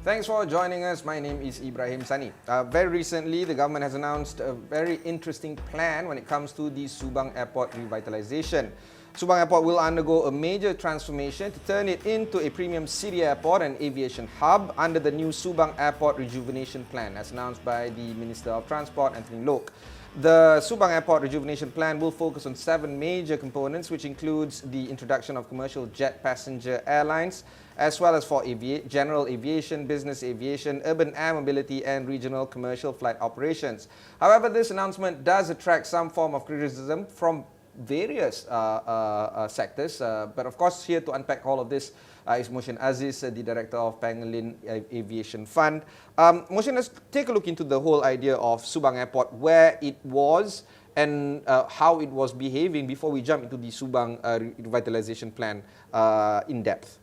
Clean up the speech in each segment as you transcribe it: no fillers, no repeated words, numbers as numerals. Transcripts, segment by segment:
Thanks for joining us. My name is Ibrahim Sani. Very recently, the government has announced a very interesting plan when it comes to the Subang Airport revitalization. Subang Airport will undergo a major transformation to turn it into a premium city airport and aviation hub under the new Subang Airport Rejuvenation Plan, as announced by the Minister of Transport, Anthony Loke. The Subang Airport Rejuvenation Plan will focus on 7 major components, which includes the introduction of commercial jet passenger airlines, as well as for general aviation, business aviation, urban air mobility and regional commercial flight operations. However, this announcement does attract some form of criticism from various sectors, but of course here to unpack all of this is Mohshin Aziz, the Director of Pangolin Aviation Fund. Mohshin, let's take a look into the whole idea of Subang Airport, where it was and how it was behaving before we jump into the Subang revitalization plan in depth.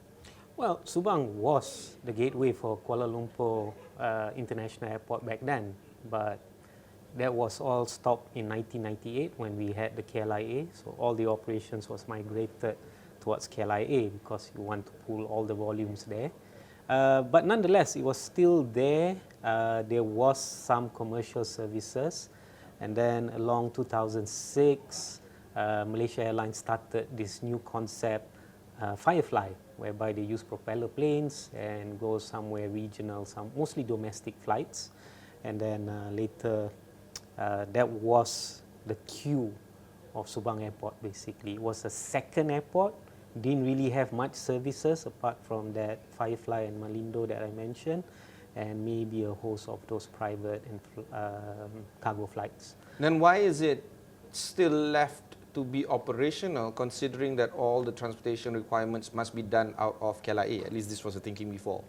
Well, Subang was the gateway for Kuala Lumpur International Airport back then, but that was all stopped in 1998 when we had the KLIA. So all the operations was migrated towards KLIA because you want to pull all the volumes there. But nonetheless, it was still there. There was some commercial services. And then along 2006, Malaysia Airlines started this new concept, Firefly, whereby they use propeller planes and go somewhere regional, mostly domestic flights. And then later, that was the queue of Subang Airport basically. It was a second airport, didn't really have much services apart from that Firefly and Malindo that I mentioned, and maybe a host of those private and cargo flights. Then why is it still left to be operational, considering that all the transportation requirements must be done out of KLIA? At least this was the thinking before.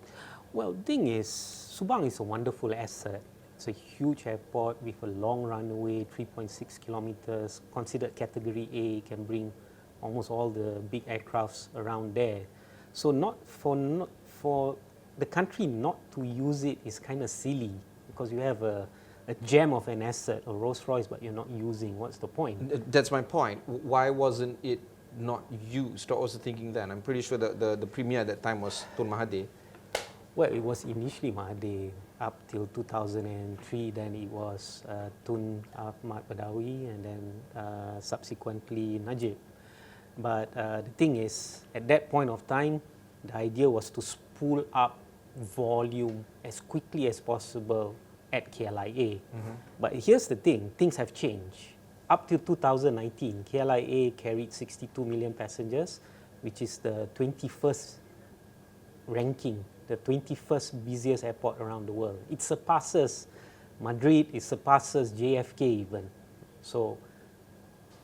Well, the thing is, Subang is a wonderful asset. It's a huge airport with a long runway, 3.6 kilometers, considered category A, can bring almost all the big aircrafts around there. So not for the country not to use it is kind of silly, because you have a gem of an asset, a Rolls Royce, but you're not using. What's the point? That's my point. Why wasn't it not used? What was the thinking then? I'm pretty sure the premier at that time was Tun Mahathir. Well, it was initially Mahathir up till 2003, then it was Tun Ahmad Badawi, and then subsequently Najib. But the thing is, at that point of time, the idea was to spool up volume as quickly as possible at KLIA. But here's the thing, things have changed. Up till 2019, KLIA carried 62 million passengers, which is the 21st ranking, the 21st busiest airport around the world. It surpasses Madrid, it surpasses JFK even. So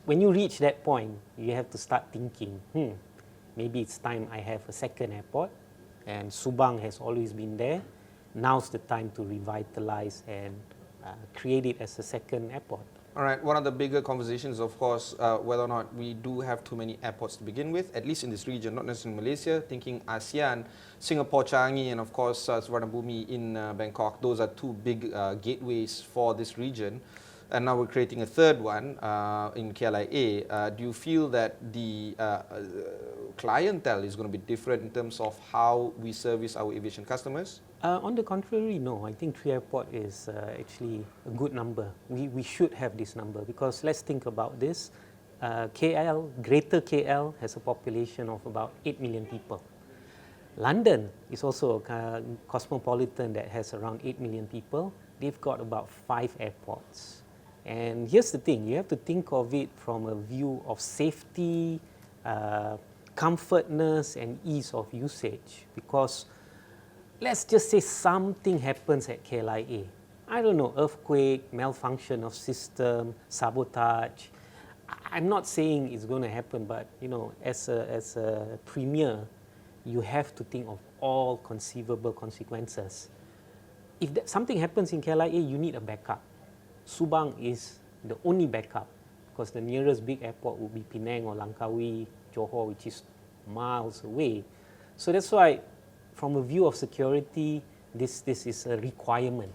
when you reach that point, you have to start thinking, maybe it's time I have a second airport, and Subang has always been there. Now's the time to revitalize and create it as a second airport. All right, one of the bigger conversations, of course, whether or not we do have too many airports to begin with, at least in this region, not necessarily in Malaysia, thinking ASEAN, Singapore, Changi, and of course, Suvarnabhumi in Bangkok. Those are 2 big gateways for this region. And now we're creating a third one in KLIA. Do you feel that the clientele is going to be different in terms of how we service our aviation customers? On the contrary, no. I think 3 airport is actually a good number. We should have this number, because let's think about this. Greater KL has a population of about 8 million people. London is also a cosmopolitan that has around 8 million people. They've got about 5 airports. And here's the thing, you have to think of it from a view of safety, comfortness and ease of usage, because let's just say something happens at KLIA. I don't know, earthquake, malfunction of system, sabotage. I'm not saying it's going to happen, but you know, as a premier, you have to think of all conceivable consequences. If something happens in KLIA, you need a backup. Subang is the only backup, because the nearest big airport would be Penang or Langkawi, Johor, which is miles away. So that's why, from a view of security, this is a requirement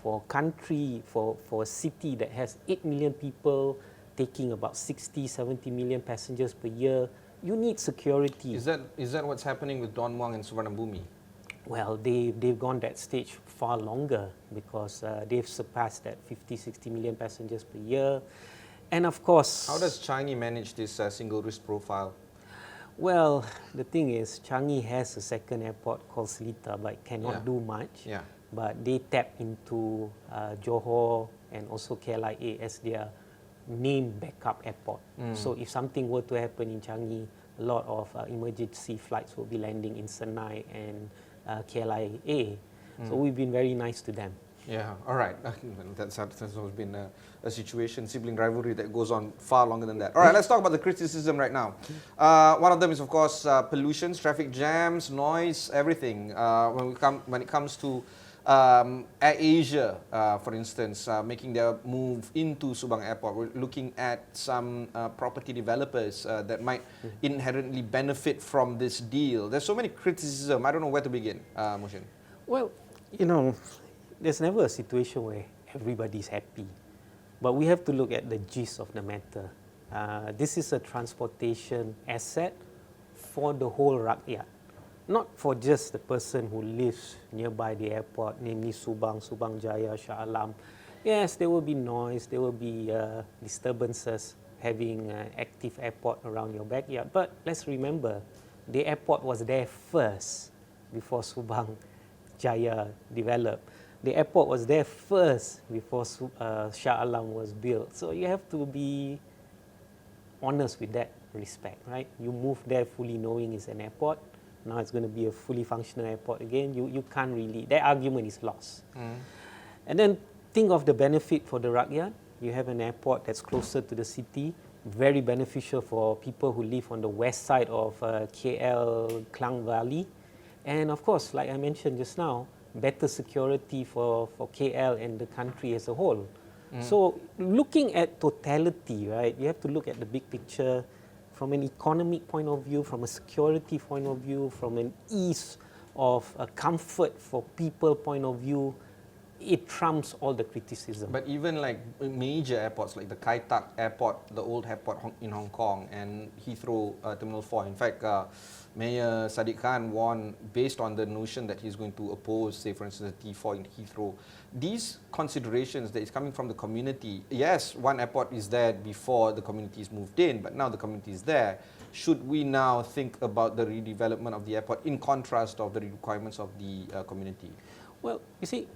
for a country, for a city that has 8 million people, taking about 60, 70 million passengers per year. You need security. Is that what's happening with Don Muang and Suvarnabhumi? Well, they've gone that stage far longer because they've surpassed that 50, 60 million passengers per year. And of course... How does Changi manage this single risk profile? Well, the thing is, Changi has a second airport called Seletar, but it cannot do much. Yeah. But they tap into Johor and also KLIA as their main backup airport. So if something were to happen in Changi, a lot of emergency flights will be landing in Senai and KLIA. So we've been very nice to them. Yeah, all right. That's always been a situation, sibling rivalry that goes on far longer than that. All right, let's talk about the criticism right now. One of them is, of course, pollution, traffic jams, noise, everything. When it comes to Air Asia, for instance, making their move into Subang Airport, we're looking at some property developers that might inherently benefit from this deal. There's so many criticism. I don't know where to begin, Mohshin. Well, there's never a situation where everybody's happy. But we have to look at the gist of the matter. This is a transportation asset for the whole rakyat, not for just the person who lives nearby the airport, namely Subang, Subang Jaya, Shah Alam. Yes, there will be noise, there will be disturbances having an active airport around your backyard. But let's remember, the airport was there first before Subang Jaya developed. The airport was there first before Shah Alam was built. So you have to be honest with that respect, right? You move there fully knowing it's an airport. Now it's going to be a fully functional airport again. You can't really, that argument is lost. And then think of the benefit for the rakyat. You have an airport that's closer to the city, very beneficial for people who live on the west side of KL, Klang Valley. And of course, like I mentioned just now, better security for KL and the country as a whole. So looking at totality, right, you have to look at the big picture from an economic point of view, from a security point of view, from an ease of comfort for people point of view. It trumps all the criticism. But even like major airports like the Kai Tak Airport, the old airport in Hong Kong, and Heathrow Terminal 4. In fact, Mayor Sadiq Khan warned based on the notion that he's going to oppose, say for instance, the T4 in Heathrow. These considerations that is coming from the community, yes, one airport is there before the communities moved in, but now the community is there. Should we now think about the redevelopment of the airport in contrast of the requirements of the community? Well, you see,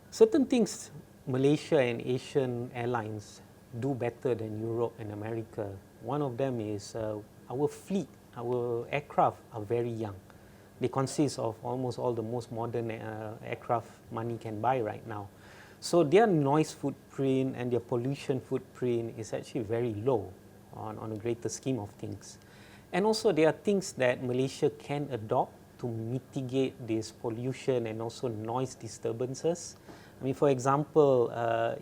certain things Malaysia and Asian airlines do better than Europe and America. One of them is our fleet, our aircraft are very young. They consist of almost all the most modern aircraft money can buy right now. So their noise footprint and their pollution footprint is actually very low on a greater scheme of things. And also there are things that Malaysia can adopt to mitigate this pollution and also noise disturbances. I mean, for example,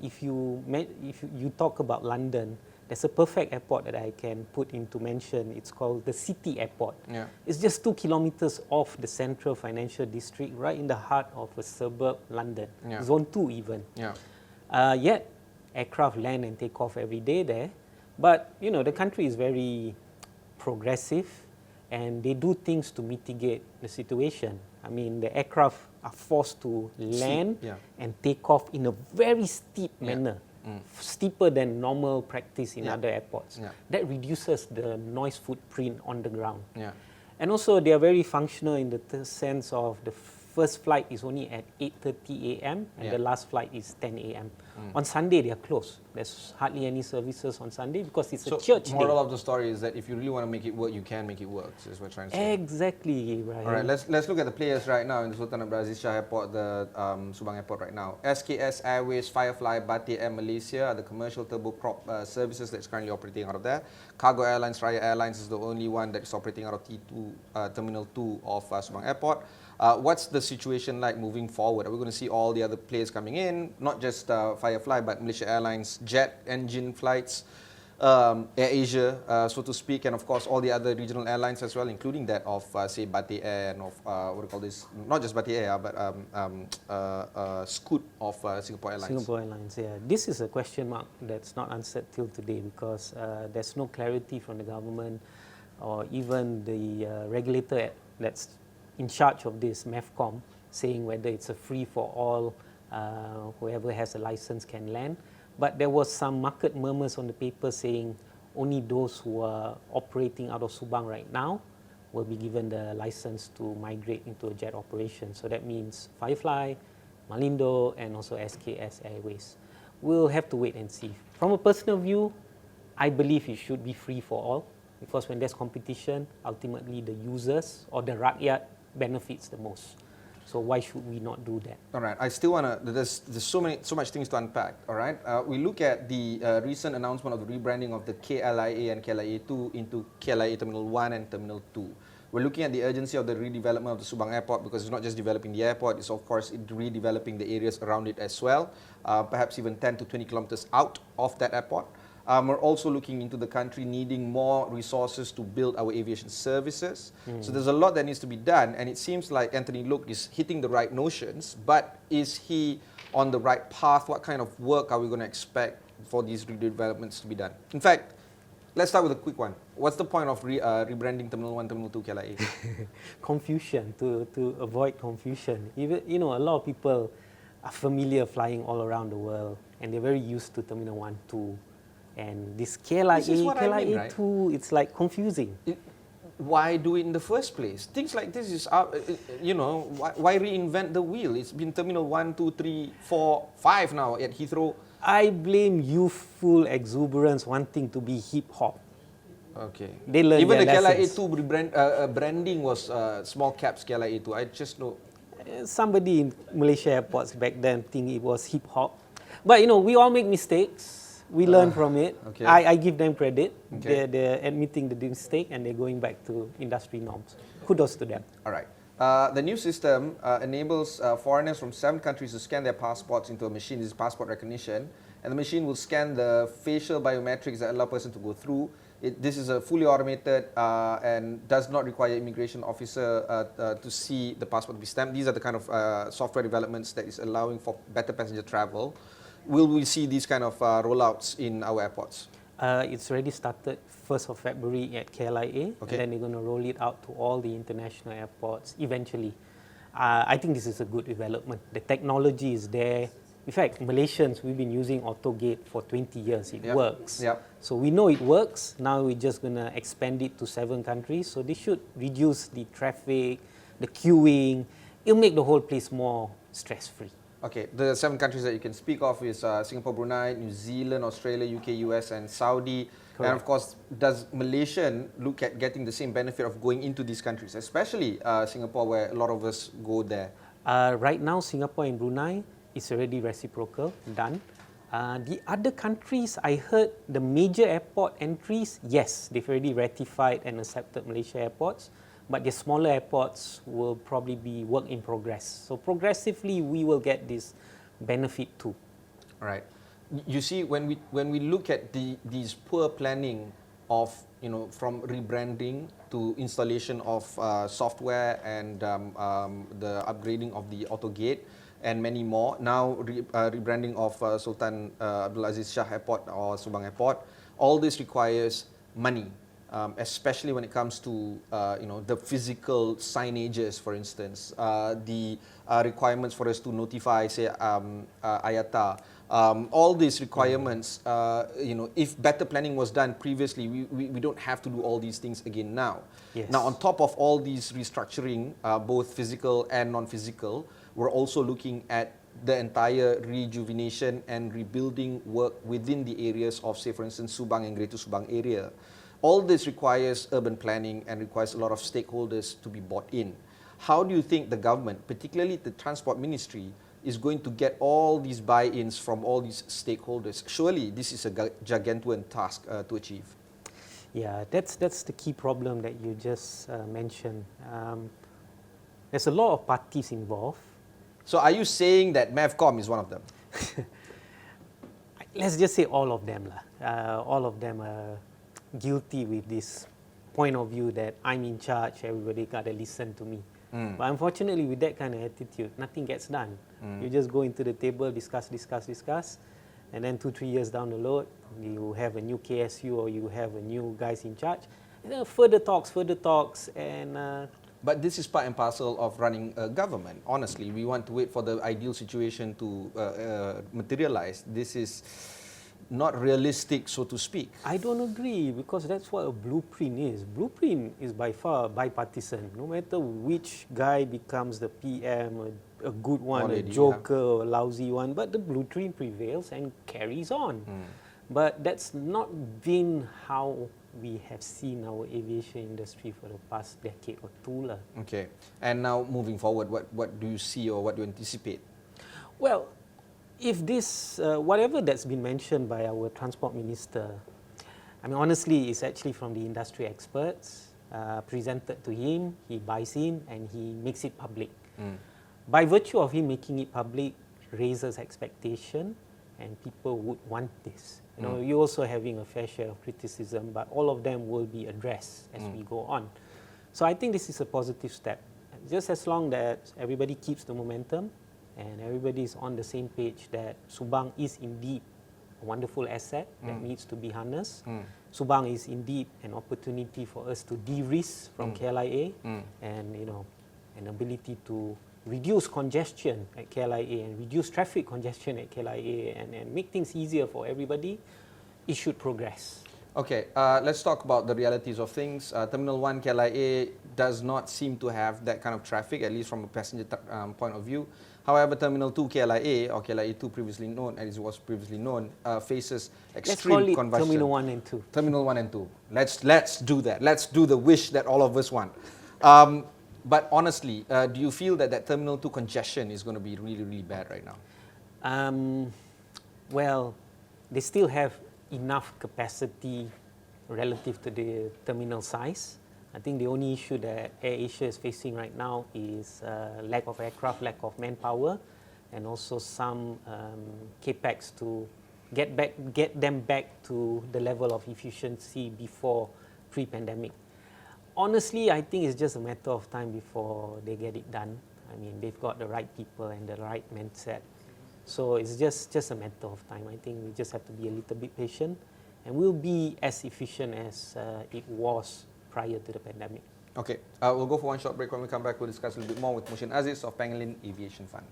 if you talk about London, there's a perfect airport that I can put into mention. It's called the City Airport. Yeah. It's just 2 kilometers off the central financial district, right in the heart of a suburb, London, Zone 2 even. Yeah. Yet, aircraft land and take off every day there. But, the country is very progressive and they do things to mitigate the situation. I mean, the aircraft are forced to land and take off in a very steep manner, steeper than normal practice in other airports. That reduces the noise footprint on the ground. And also, they are very functional in the sense of the first flight is only at 8:30 a.m. and the last flight is 10 a.m. On Sunday, they are closed. There's hardly any services on Sunday because it's a church day. Moral of the story is that if you really want to make it work, you can make it work, is what we're trying to say. Exactly, right. All right, let's look at the players right now in the Sultan Abdul Aziz Shah Airport, the Subang Airport right now. SKS Airways, Firefly, Batik Air Malaysia are the commercial turboprop services that's currently operating out of there. Cargo Airlines, Raya Airlines is the only one that's operating out of T2, Terminal 2 of Subang Airport. What's the situation like moving forward? Are we going to see all the other players coming in, not just Firefly, but Malaysia Airlines, jet engine flights, Air Asia, so to speak, and of course all the other regional airlines as well, including that of, say, Batik Air and of, what do you call this, not just Batik Air, but Scoot of Singapore Airlines. Singapore Airlines, yeah. This is a question mark that's not answered till today because there's no clarity from the government or even the regulator that's in charge of this, MEFCOM, saying whether it's a free for all, whoever has a license can land. But there was some market murmurs on the paper saying only those who are operating out of Subang right now will be given the license to migrate into a jet operation. So that means Firefly, Malindo, and also SKS Airways. We'll have to wait and see. From a personal view, I believe it should be free for all, because when there's competition, ultimately the users or the rakyat benefits the most. So why should we not do that? All right, I still want to, there's so much things to unpack, all right? We look at the recent announcement of the rebranding of the KLIA and KLIA2 into KLIA Terminal 1 and Terminal 2. We're looking at the urgency of the redevelopment of the Subang Airport, because it's not just developing the airport, it's of course redeveloping the areas around it as well, perhaps even 10 to 20 kilometers out of that airport. We're also looking into the country needing more resources to build our aviation services. So there's a lot that needs to be done, and it seems like Anthony Look is hitting the right notions, but is he on the right path? What kind of work are we going to expect for these redevelopments to be done? In fact, let's start with a quick one. What's the point of rebranding Terminal 1, Terminal 2 KLIA? Confusion, to avoid confusion. Even, you know, a lot of people are familiar flying all around the world, and they're very used to Terminal 1, 2. And this KLIA, KLIA 2, it's like confusing. Why do it in the first place? Things like this is, you know, why reinvent the wheel? It's been Terminal 1, 2, 3, 4, 5 now at Heathrow. I blame youthful exuberance wanting to be hip-hop. Okay. They learn even the their KLIA lessons. 2 branding was small caps KLIA 2. I just know. Somebody in Malaysia airports back then think it was hip-hop. But, you know, we all make mistakes. We learn from it. Okay. I give them credit. Okay. They're admitting the mistake and they're going back to industry norms. Kudos to them. All right. The new system enables foreigners from 7 countries to scan their passports into a machine. This is passport recognition. And the machine will scan the facial biometrics that allow a person to go through. This is a fully automated and does not require immigration officer to see the passport to be stamped. These are the kind of software developments that is allowing for better passenger travel. Will we see these kind of rollouts in our airports? It's already started 1st of February at KLIA, Okay. and then they're going to roll it out to all the international airports eventually. I think this is a good development. The technology is there. In fact, Malaysians, we've been using AutoGate for 20 years. It works. Yep. So we know it works. Now we're just going to expand it to 7 countries. So this should reduce the traffic, the queuing. It'll make the whole place more stress-free. Okay, the 7 countries that you can speak of is Singapore, Brunei, New Zealand, Australia, UK, US, and Saudi. Correct. And of course, does Malaysian look at getting the same benefit of going into these countries, especially Singapore, where a lot of us go there? Right now, Singapore and Brunei is already reciprocal, done. The other countries, I heard the major airport entries, yes, they've already ratified and accepted Malaysia airports. But the smaller airports will probably be work in progress. So progressively, we will get this benefit too. All right. You see, when we look at these poor planning of, you know, from rebranding to installation of software and the upgrading of the AutoGate and many more, now rebranding of Sultan Abdulaziz Shah Airport or Subang Airport, all this requires money. Especially when it comes to you know, the physical signages, for instance, the requirements for us to notify, say, IATA, all these requirements. You know, if better planning was done previously, we don't have to do all these things again now. Yes. Now, on top of all these restructuring, both physical and non-physical, we're also looking at the entire rejuvenation and rebuilding work within the areas of, say, for instance, Subang and Greater Subang area. All this requires urban planning and requires a lot of stakeholders to be bought in. How do you think the government, particularly the Transport Ministry, is going to get all these buy-ins from all these stakeholders? Surely this is a gargantuan task to achieve. Yeah, that's the key problem that you just mentioned. There's a lot of parties involved. So are you saying that MEVCOM is one of them? Let's just say all of them. All of them are guilty with this point of view that I'm in charge, everybody got to listen to me. But unfortunately, with that kind of attitude, nothing gets done. You just go into the table, discuss, and then 2-3 years down the road, you have a new KSU or you have a new guys in charge. And then further talks, and But this is part and parcel of running a government. Honestly, we want to wait for the ideal situation to materialize. This is not realistic, so to speak. I don't agree, because that's what a blueprint is. Blueprint is by far bipartisan. No matter which guy becomes the PM, a good one, a joker, or a lousy one, but the blueprint prevails and carries on. But that's not been how we have seen our aviation industry for the past decade or two. Okay. And now moving forward, what do you see or what do you anticipate? Well, if this, whatever that's been mentioned by our transport minister, I mean, honestly, it's actually from the industry experts, presented to him, he buys in and he makes it public. By virtue of him making it public, raises expectation, and people would want this. You know, you're also having a fair share of criticism, but all of them will be addressed as we go on. So I think this is a positive step. Just as long that everybody keeps the momentum and everybody is on the same page that Subang is indeed a wonderful asset that needs to be harnessed. Subang is indeed an opportunity for us to de-risk from KLIA and, you know, an ability to reduce congestion at KLIA and reduce traffic congestion at KLIA and make things easier for everybody. It should progress. Okay, let's talk about the realities of things. Terminal 1 KLIA does not seem to have that kind of traffic, at least from a passenger point of view. However, Terminal 2 KLIA, or KLIA 2 previously known, as it was previously known, faces extreme congestion. Let's call it Terminal 1 and 2. Terminal 1 and 2. Let's do that. Let's do the wish that all of us want. But honestly, do you feel that that Terminal 2 congestion is going to be really, really bad right now? Well, they still have enough capacity relative to the terminal size. I think the only issue that AirAsia is facing right now is lack of aircraft, lack of manpower, and also some capex to get them back to the level of efficiency before pre-pandemic. Honestly, I think it's just a matter of time before they get it done. I mean, they've got the right people and the right mindset. So it's just a matter of time. I think we just have to be a little bit patient, and we'll be as efficient as it was prior to the pandemic. Okay, we'll go for one short break. When we come back, we'll discuss a little bit more with Mohshin Aziz of Pangolin Aviation Fund.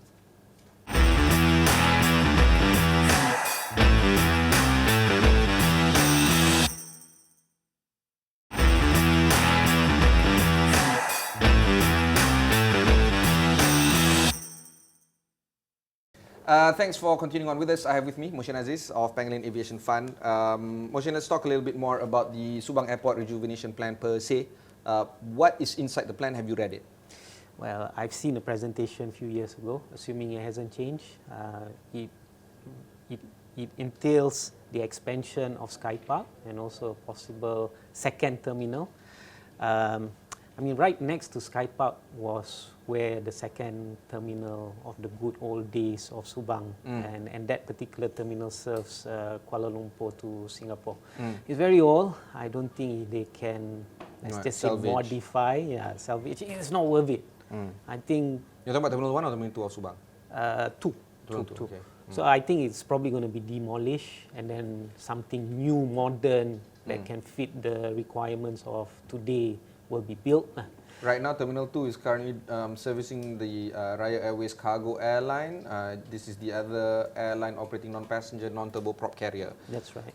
Thanks for continuing on with us. I have with me Mohshin Aziz of Pangolin Aviation Fund. Mohshin, let's talk a little bit more about the Subang Airport Rejuvenation Plan per se. What is inside the plan? Have you read it? Well, I've seen a presentation a few years ago, assuming it hasn't changed. It entails the expansion of Sky Park and also a possible second terminal. I mean, right next to Sky Park was where the second terminal of the good old days of Subang, and that particular terminal serves Kuala Lumpur to Singapore. It's very old. I don't think they can, let's just say, modify, salvage. It's not worth it. I think... You're talking about Terminal 1 or Terminal 2 of Subang? Two. Okay. So I think it's probably going to be demolished and then something new, modern, that can fit the requirements of today will be built. Right now, Terminal 2 is currently servicing the Raya Airways cargo airline. This is the other airline operating non-passenger, non-turboprop carrier. That's right.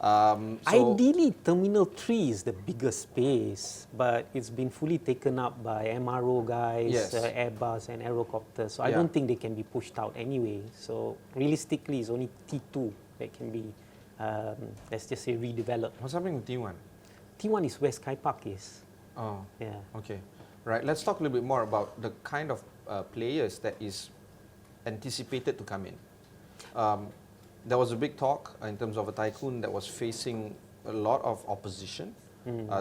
Ideally, Terminal 3 is the biggest space, but it's been fully taken up by MRO guys, Airbus and Aerocopter. So I don't think they can be pushed out anyway. So realistically, it's only T2 that can be, let's just say, redeveloped. What's happening with T1? T1 is where Sky Park is. Oh, yeah. Okay. Right, let's talk a little bit more about the kind of players that is anticipated to come in. There was a big talk in terms of a tycoon that was facing a lot of opposition.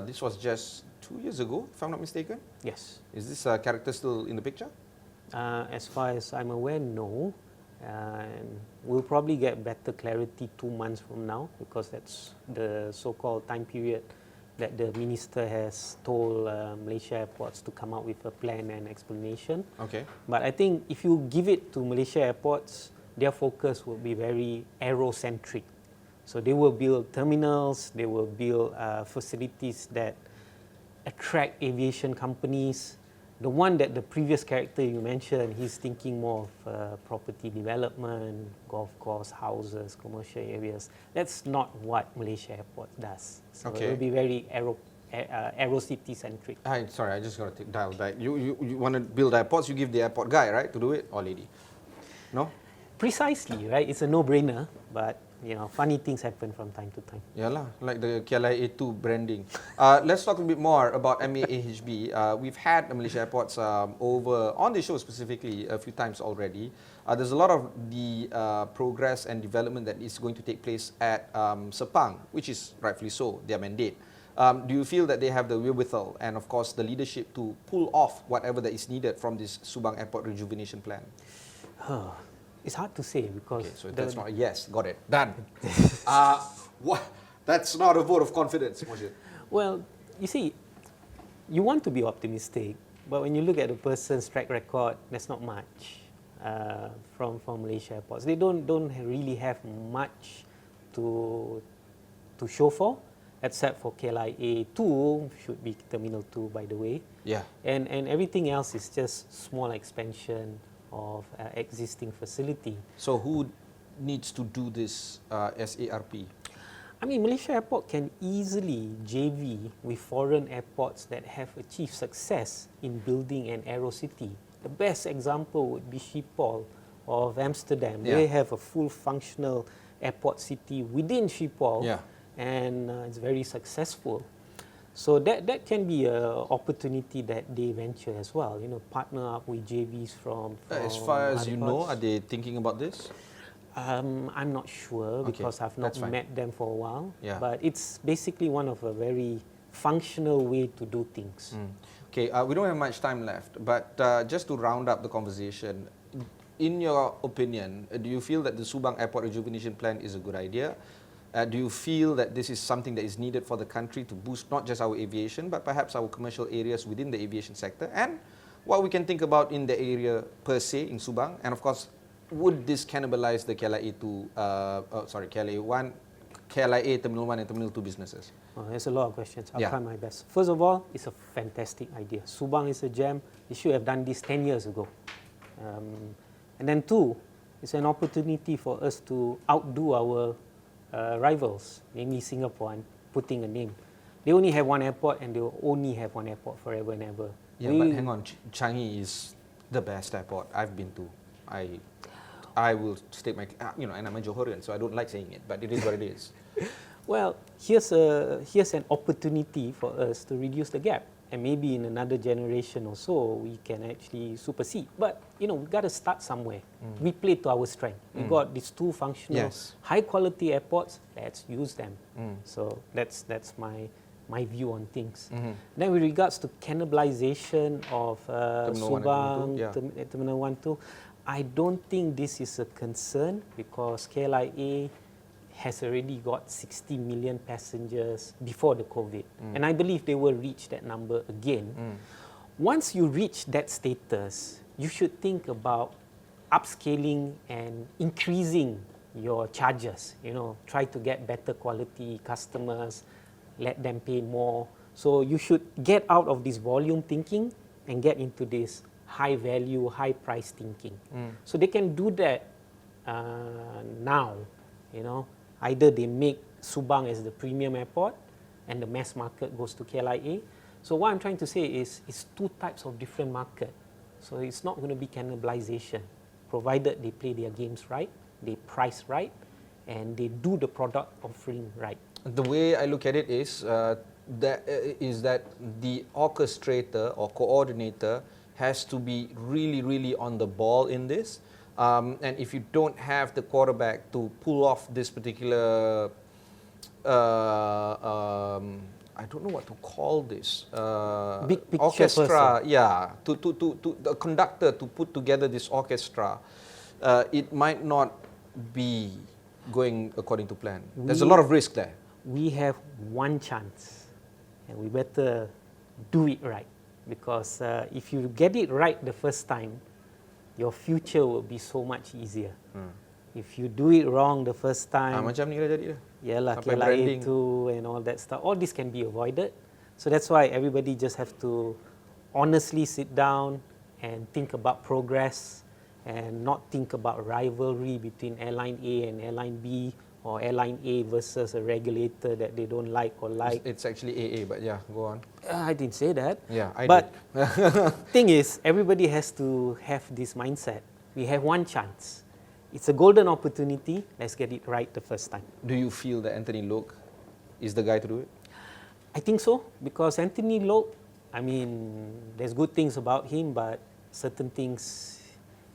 This was just 2 years ago, if I'm not mistaken. Yes. Is this character still in the picture? As far as I'm aware, no. We'll probably get better clarity 2 months from now, because that's the so-called time period that the minister has told Malaysia Airports to come up with a plan and explanation. Okay. But I think if you give it to Malaysia Airports, their focus will be very aerocentric. So they will build terminals, they will build facilities that attract aviation companies, The one that the previous character you mentioned, he's thinking more of property development, golf course, houses, commercial areas. That's not what Malaysia Airport does. So Okay. it will be very Aerocity centric. Sorry, I just got to dial back. You want to build airports, you give the airport guy, right, to do it, or lady? No? Precisely, right? It's a no-brainer, but funny things happen from time to time. Yeah, like the KLIA 2 branding. Let's talk a bit more about MAAHB. We've had the Malaysia Airports over on the show specifically a few times already. There's a lot of the progress and development that is going to take place at Sepang, which is rightfully so, their mandate. Do you feel that they have the wherewithal and, of course, the leadership to pull off whatever that is needed from this Subang Airport rejuvenation plan? It's hard to say because... Okay, so that's not a yes. Got it. Done. What? That's not a vote of confidence, Mohshin. Well, you see, you want to be optimistic, but when you look at the person's track record, there's not much from Malaysia Airports. They don't really have much to show for, except for KLIA 2, should be Terminal 2, by the way. Yeah. And everything else is just small expansion of existing facility. So who needs to do this SARP? I mean, Malaysia Airport can easily JV with foreign airports that have achieved success in building an Aerocity. The best example would be Schiphol of Amsterdam. Yeah. They have a full functional airport city within Schiphol, Yeah. and it's very successful. So that can be an opportunity that they venture as well. Partner up with JVs from As far as other you know, parts. are they thinking about this? I'm not sure because I've not that's fine. met them for a while. Yeah. But it's basically one of a very functional way to do things. Okay, we don't have much time left, but just to round up the conversation, in your opinion, do you feel that the Subang Airport Rejuvenation Plan is a good idea? Do you feel that this is something that is needed for the country to boost not just our aviation, but perhaps our commercial areas within the aviation sector? And what we can think about in the area per se, in Subang? And of course, would this cannibalize the KLIA 1, Terminal 1 and Terminal 2 businesses? There's a lot of questions. I'll Yeah. try my best. First of all, it's a fantastic idea. Subang is a gem. They should have done this 10 years ago. And then two, it's an opportunity for us to outdo our rivals, namely Singapore, and putting a name. They only have one airport and they will only have one airport forever and ever. Yeah, but hang on, Changi is the best airport I've been to. I will state my, and I'm a Johorian, so I don't like saying it, but it is what it is. Well, here's an opportunity for us to reduce the gap, and maybe in another generation or so we can actually supersede. But we've got to start somewhere. We play to our strength. We got these two functional, Yes. high-quality airports. Let's use them. So that's my view on things. Then with regards to cannibalization of Terminal 1 and Subang, Terminal 2, Terminal 1, 2, I don't think this is a concern because KLIA has already got 60 million passengers before the COVID. And I believe they will reach that number again. Once you reach that status, you should think about upscaling and increasing your charges. Try to get better quality customers, let them pay more. So you should get out of this volume thinking and get into this high value, high price thinking. So they can do that now. Either they make Subang as the premium airport and the mass market goes to KLIA. So what I'm trying to say is it's two types of different market. So it's not going to be cannibalization, provided they play their games right, they price right, and they do the product offering right. The way I look at it is that the orchestrator or coordinator has to be really, really on the ball in this. And if you don't have the quarterback to pull off this particular, I don't know what to call this, Big picture orchestra, person. yeah, to the conductor to put together this orchestra, it might not be going according to plan. There's a lot of risk there. We have one chance, and we better do it right. Because if you get it right the first time, your future will be so much easier. If you do it wrong the first time, Macam ni lah jadi dah. yalah, Sampai KLIA branding. 2 and all that stuff, all this can be avoided. So that's why everybody just have to honestly sit down and think about progress and not think about rivalry between airline A and airline B, or airline A versus a regulator that they don't like or like. It's actually AA, but yeah, go on. I didn't say that. Yeah, I but did. thing is, everybody has to have this mindset. We have one chance. It's a golden opportunity. Let's get it right the first time. Do you feel that Anthony Loke is the guy to do it? I think so, because Anthony Loke, I mean, there's good things about him, but certain things,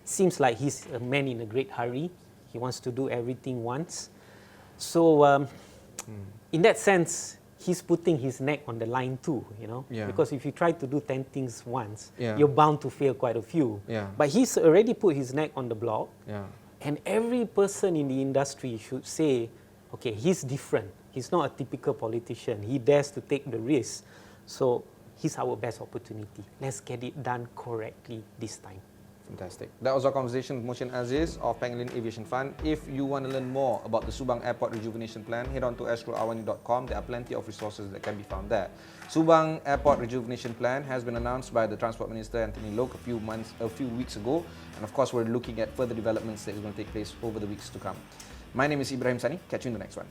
seems like he's a man in a great hurry. He wants to do everything once. So, in that sense, he's putting his neck on the line too, you know. Yeah. Because if you try to do 10 things once, Yeah. you're bound to fail quite a few. Yeah. But he's already put his neck on the block, Yeah. and every person in the industry should say, okay, he's different. He's not a typical politician. He dares to take the risk. So he's our best opportunity. Let's get it done correctly this time. Fantastic. That was our conversation with Mohshin Aziz of Pangolin Aviation Fund. If you want to learn more about the Subang Airport Rejuvenation Plan, head on to astroawani.com. There are plenty of resources that can be found there. Subang Airport Rejuvenation Plan has been announced by the Transport Minister Anthony Loke a few weeks ago, and of course we're looking at further developments that are going to take place over the weeks to come. My name is Ibrahim Sani. Catch you in the next one.